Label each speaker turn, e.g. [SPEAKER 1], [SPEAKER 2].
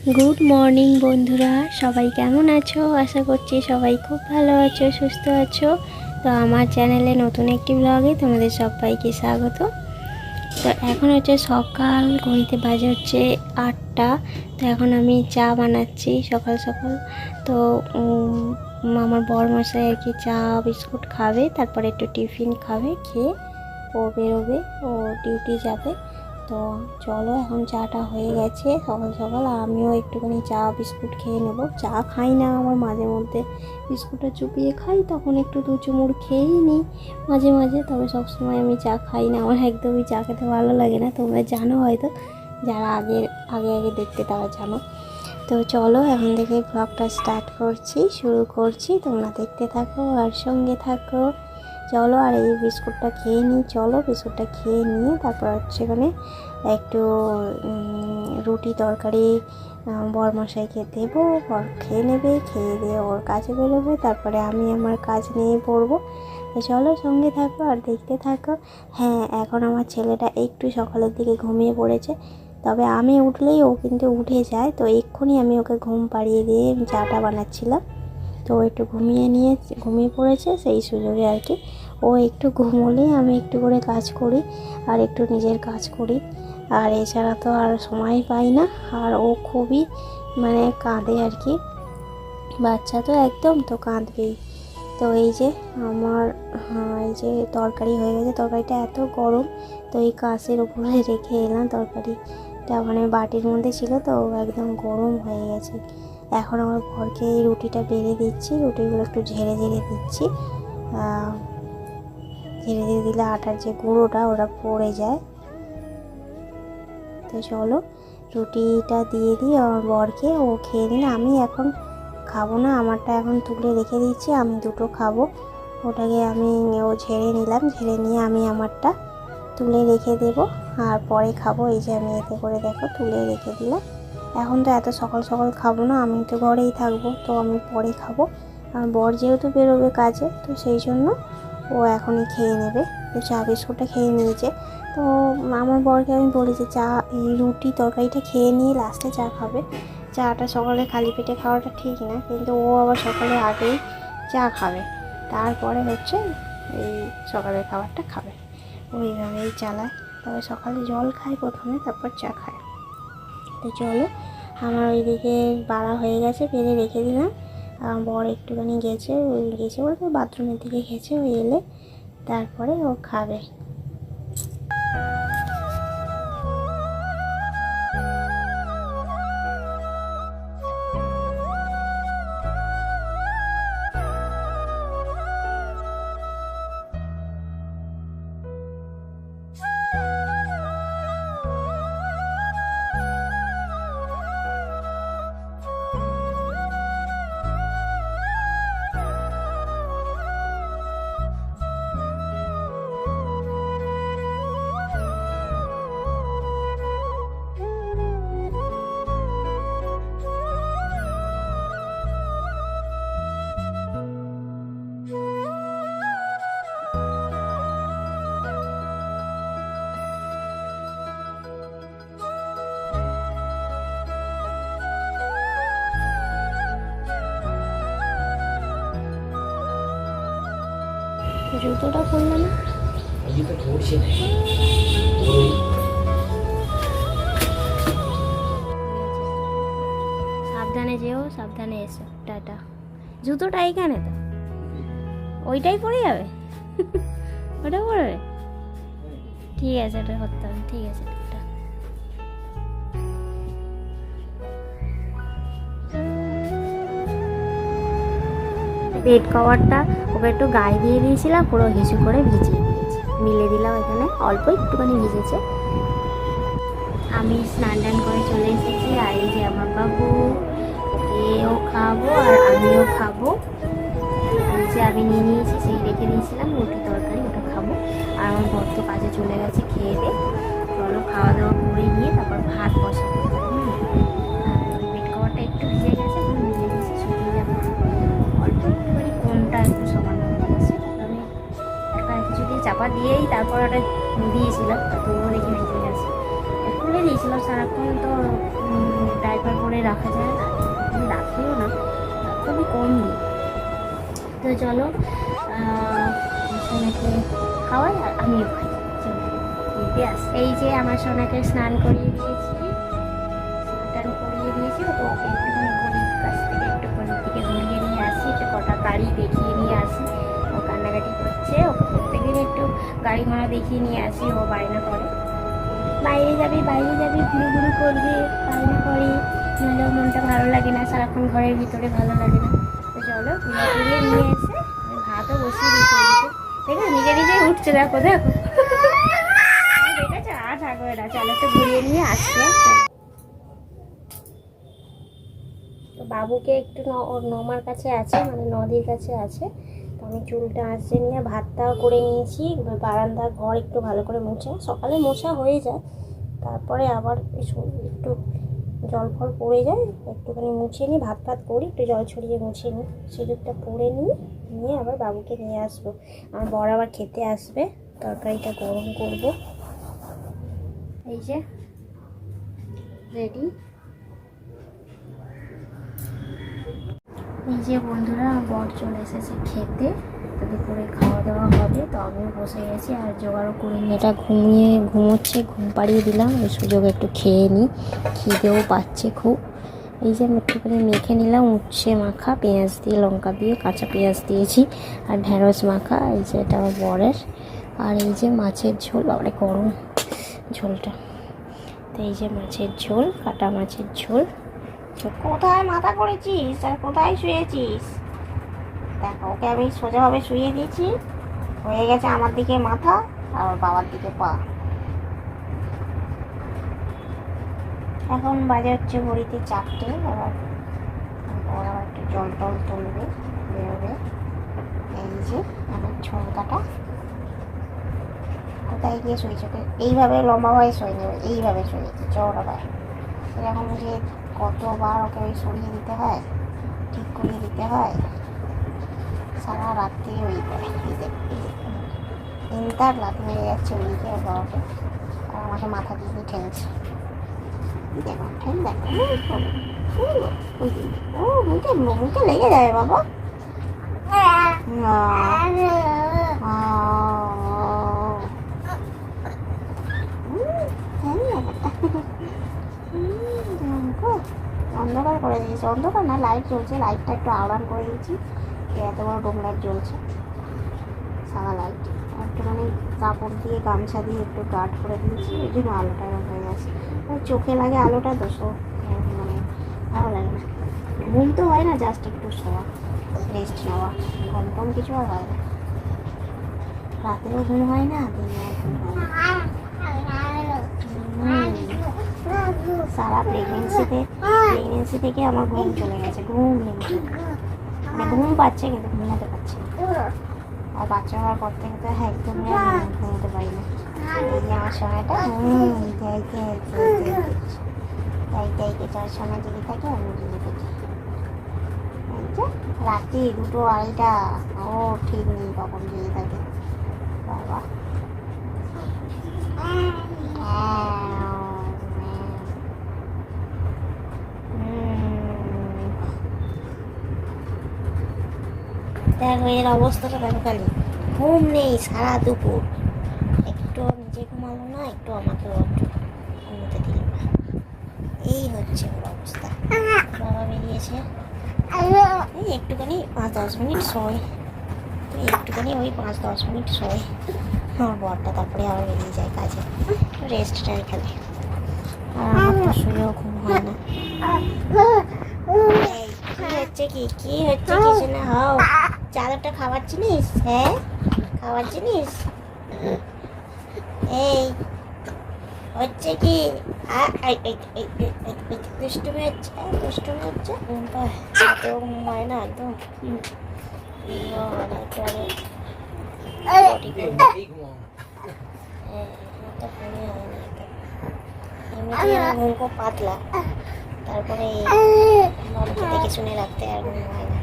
[SPEAKER 1] Good morning বন্ধুরা, সবাই কেমন আছো? আশা করছি সবাই খুব ভালো আছো, সুস্থ আছো। তো আমার চ্যানেলে নতুন একটি ব্লগে তোমাদের সবাইকে স্বাগত। তো এখন হচ্ছে সকাল, ঘড়িতে বাজে হচ্ছে 8টা। তো এখন আমি চা বানাচ্ছি সকাল সকাল। তো আমার বরমশাই আর কি চা বিস্কুট খাবে, তারপরে একটু টিফিন খাবে, খেয়ে ও বেরোবে, ও ডিউটি যাবে। তো চলো, এখন চাটা হয়ে গেছে সকাল সকাল, আমিও একটুখানি চা বিস্কুট খেয়ে নেব। চা খাই না, আমার মাঝে মধ্যে বিস্কুটটা চুপিয়ে খাই, তখন একটু দু চুমুর খেয়েই নিই মাঝে মাঝে। তবে সবসময় আমি চা খাই না, আমার একদমই চা খেতে ভালো লাগে না। তোমরা জানো হয়তো, যারা আগে আগে আগে দেখতে তারা জানো। তো চলো, এখন থেকে ব্লগটা স্টার্ট করছি, শুরু করছি। তোমরা দেখতে থাকো আর সঙ্গে থাকো। চলো, আর এই বিস্কুটটা খেয়ে নিই। চলো, বিস্কুটটা খেয়ে নিয়ে তারপর হচ্ছে এখানে একটু রুটি তরকারি বরমশাইকে দেবো, বর খেয়ে নেবে, খেয়ে দিয়ে ওর কাজে বেরোবে, তারপরে আমি আমার কাজ নিয়ে পড়বো। তো চলো, সঙ্গে থাকো আর দেখতে থাকো। হ্যাঁ, এখন আমার ছেলেটা একটু সকালের দিকে ঘুমিয়ে পড়েছে, তবে আমি উঠলেই ও কিন্তু উঠে যায়। তো এক্ষুনি আমি ওকে ঘুম পাড়িয়ে দিয়ে চাটা বানাচ্ছিলাম। তো ও একটু ঘুমিয়ে পড়েছে, সেই সুযোগে আর কি ও একটু ঘুমোলেই আমি একটু করে কাজ করি আর একটু নিজের কাজ করি। আর এছাড়া তো আর সময় পাই না। আর ও খুবই কাঁদে আর কি, বাচ্চা তো একদম, তো কাঁদবেই। তো এই যে আমার, এই যে তরকারি হয়ে গেছে, তরকারিটা এত গরম, তো এই কাঁচের উপরে রেখে এলাম। তরকারিটা বাটির মধ্যে ছিল, তো একদম গরম হয়ে গেছে। এখন আমার বরকে এই রুটিটা বেড়ে দিচ্ছি, রুটিগুলো একটু ঝেড়ে ঝেড়ে দিচ্ছি। ঝেড়ে ঝেড়ে দিলে আটার যে গুঁড়োটা ওটা পড়ে যায়। তো চলো, রুটিটা দিয়ে দিই আমার বরকে, ও খেয়ে নিন। আমি এখন খাবো না, আমারটা এখন তুলে রেখে দিচ্ছি, আমি দুটো খাবো। ওটাকে ও ঝেড়ে নিলাম, ঝেড়ে নিয়ে আমি আমারটা তুলে রেখে দেব, আর পরে খাবো। এই যে আমি এতে করে দেখো তুলে রেখে দিলাম। এখন তো এত সকাল সকাল খাবো না, আমি তো ঘরেই থাকবো, তো আমি পরে খাবো। আর বর যেহেতু বেরোবে কাজে, তো সেই জন্য ও এখনই খেয়ে নেবে। তো চা বিস্কুটটা খেয়ে নিয়েছে। তো আমার বরকে আমি বলি যে চা, এই রুটি তরকারিটা খেয়ে নিয়ে লাস্টে চা খাবে। চাটা সকালে খালি পেটে খাওয়াটা ঠিক না, কিন্তু ও আবার সকালে আগেই চা খাবে, তারপরে হচ্ছে এই সকালের খাবারটা খাবে। ওইভাবেই চালায়, তবে সকালে জল খায় প্রথমে, তারপর চা খায়। তো চলো, আমার ওইদিকে বাড়া হয়ে গেছে, বেড়ে রেখে দিলাম। বর একটুখানি গেছে বলতে বাথরুমের দিকে গেছে, ও এলে তারপরে ও খাবে। জুতোটা পরলে না, সাবধানে যেও, সাবধানে এসো, টাটা। জুতোটা এইখানে তো, ওইটাই পরে যাবে, ওটা পরবে, ঠিক আছে, ওটা করতে হবে, ঠিক আছে। বেড কভারটা ওকে একটু গায়ে দিয়ে দিয়েছিলাম, পুরো হিসু করে ভিজিয়ে দিয়েছি, মিলে দিলাম, এখানে অল্প একটুখানি ভিজেছে। আমি স্নান টান করে চলে এসেছি, আর এই যে আমার বাবু, ওকেও খাবো আর আমিও খাবো। এই যে আমি নিয়ে নিয়েছি, সেই রেখে দিয়েছিলাম রুটি তরকারি, ওটা খাবো। আর আমার বর তো কাজে চলে গেছে, খেয়ে দে। চলো, খাওয়া দাওয়া করে নিয়ে তারপর ভাত বসাবো। আর বেড কভারটা একটু ভিজে গেছে, ভিজে গেছে, শুকিয়ে যাবে অল্প একটুখানি, কোনটা একটু সামান্য হয়ে গেছে। আমি একটা কিছু দিয়ে চাপা দিয়েই তারপর ওটা দিয়েছিলাম, তবুও দেখি ভিজে গেছে। একটু খুলে দিয়েছিলাম, সারাক্ষণ তো ডাইপার পরে রাখা যায় না, রাখিও না, খুবই কম দিই। তো চলো সোনাকে খাওয়াই আর আমিও খাই। এই যে আমার সোনাকে স্নান করিয়ে দিয়েছি, তো ওকে একটুখানি গরিব কাছ থেকে একটু গরিব দিকে ঘুরিয়ে নিয়ে আসি, একটু কটা গাড়ি দেখিয়ে নিয়ে আসি। ও কান্নাকাটি করছে, ওকে প্রত্যেকদিন একটু গাড়ি ঘোড়া দেখিয়ে নিয়ে আসি, ও বায়না করে বাইরে যাবি ঘুরু ঘুরু করবে, বায়না করে, নাহলে মনটা ভালো লাগে না, সারাক্ষণ ঘরের ভিতরে ভালো লাগে না। তো চলো ঘুরিয়ে নিয়ে এসে ভাতও বসিয়ে দিয়েছে, দেখো নিজে নিজেই উঠছে, দেখো দেখো দেখেছো, আর থাকবে না। চলো তো ঘুরিয়ে নিয়ে আসছে। তো বাবুকে একটু ওর নমার কাছে আছে, মানে নদীর কাছে আছে, তো আমি চুলটা আসছে নিয়ে ভাতটাও করে নিয়েছি। বারান্দার ঘর একটু ভালো করে মোছা, সকালে মোছা হয়ে যায়, তারপরে আবার একটু জল ফল পড়ে যায়, একটুখানি মুছে নিই, ভাত ভাত করি, একটু জল ছড়িয়ে মুছে নিই, সিঁদুরটা পরে নিয়ে আবার বাবুকে নিয়ে আসবো। আমার বর আবার খেতে আসবে, তরকারিটা গরম করব। এই যে রেডি। এই যে বন্ধুরা, আমার বর চলে এসেছে খেতে, তো দুপুরে খাওয়া দাওয়া হবে, তো আমিও বসে গেছি আর জোগাড়ও করে নিয়ে, এটা ঘুমোচ্ছে, ঘুম পাড়িয়ে দিলাম, ওই সুযোগে একটু খেয়ে নিই, খিদেও পাচ্ছে খুব। এই যে আমি একটুখানি মেখে নিলাম উচ্ছে মাখা, পেঁয়াজ দিয়ে লঙ্কা দিয়ে, কাঁচা পেঁয়াজ দিয়েছি, আর ঢেঁড়স মাখা। এই যে এটা আমার বরের, আর এই যে মাছের ঝোল, আবার গরম ঝোলটা। তো এই যে মাছের ঝোল, কাটা মাছের ঝোল। কোথায় মাথা করেছিস আর কোথায় শুয়েছিস? দেখো ওকে আমি সোজাভাবে শুয়ে দিয়েছি, হয়ে গেছে আমার দিকে মাথা আর বাবার দিকে পা। এখন বাজে হচ্ছে ঘড়িতে 4টে। আবার একটু জল টল তুলবে, বেরোবে। এই যে আমার ঝোল কাটা। কোথায় গিয়ে শুয়েছে? এইভাবে লম্বা হয়ে শুয়ে নেবে, এইভাবে শুয়েছে চৌড়াভাবে। এরকম যে কতবার ওকে ওই সরিয়ে দিতে হয়, ঠিক করে দিতে হয়, সারা রাত্রি ওই করে তার লাত মেরে যাচ্ছে ওইদিকে ওর বাবাকে, আর আমাকে মাথা দিয়ে ঠেলছে। দেখো ঠেল, দেখো ও মুখে লেগে যাবে বাবা। অন্ধকার করে দিয়েছে, অন্ধকার না, লাইট জ্বলছে, লাইটটা একটু আওড়ান করে দিয়েছি, এত বড় ডোম লাইট জ্বলছে, সাদা লাইট। একটুখানি কাপড় দিয়ে গামছা দিয়ে একটু গার্ড করে দিয়েছি, ওই জন্য আলোটা হয়ে গেছে। চোখে লাগে আলোটা, তো মানে ভালো লাগে না, ঘুম তো হয় না, জাস্ট একটু শোয়া, রেস্ট নেওয়া, ঘুম টম কিছু আর হয় না, রাতেও ঘুম হয় না, দিনেও ঘুম হয় না। সারা প্রেগনেন্সি থেকে আমার ঘুম চলে গেছে, ঘুম নেই, মানে ঘুম পাচ্ছে কিন্তু ঘুমাতে পারছে না। আর বাচ্চা হওয়ার পর থেকে তো একদমই ঘুমোতে পারি না। এই যে আমার সময়টা যার সময় জেগে থাকে আমি জেগে থাকি। রাত্রি 2টো 2:30, ও ঠিক নেই কখন জেগে থাকে বাবা। দেখো এর অবস্থাটা দেখো, খালি ঘুম নেই সারা দুপুর, একটু নিজে ঘুমালো না, একটু আমাকেও একটু ঘুমোতে দিল না, এই হচ্ছে ওর অবস্থা। বাবা বেরিয়েছে, এই একটুখানি 5-10 মিনিট শোয়, একটুখানি ওই 5-10 মিনিট শোয় আমার বরটা, তারপরে আবার বেরিয়ে যায় কাজে, রেস্ট নেয় খালি, আর আমার তো শুয়েও ঘুম হয় না। কি হচ্ছে কিছু না, হাও চাদরটা খাবার জিনিস, হ্যাঁ খাবার জিনিস, এই হচ্ছে কি দুষ্টুমি হচ্ছে ঘুম হয় না একদম। ঘুম খুব পাতলা, তারপরে দেখে শুনে রাখতে আর ঘুম হয় না।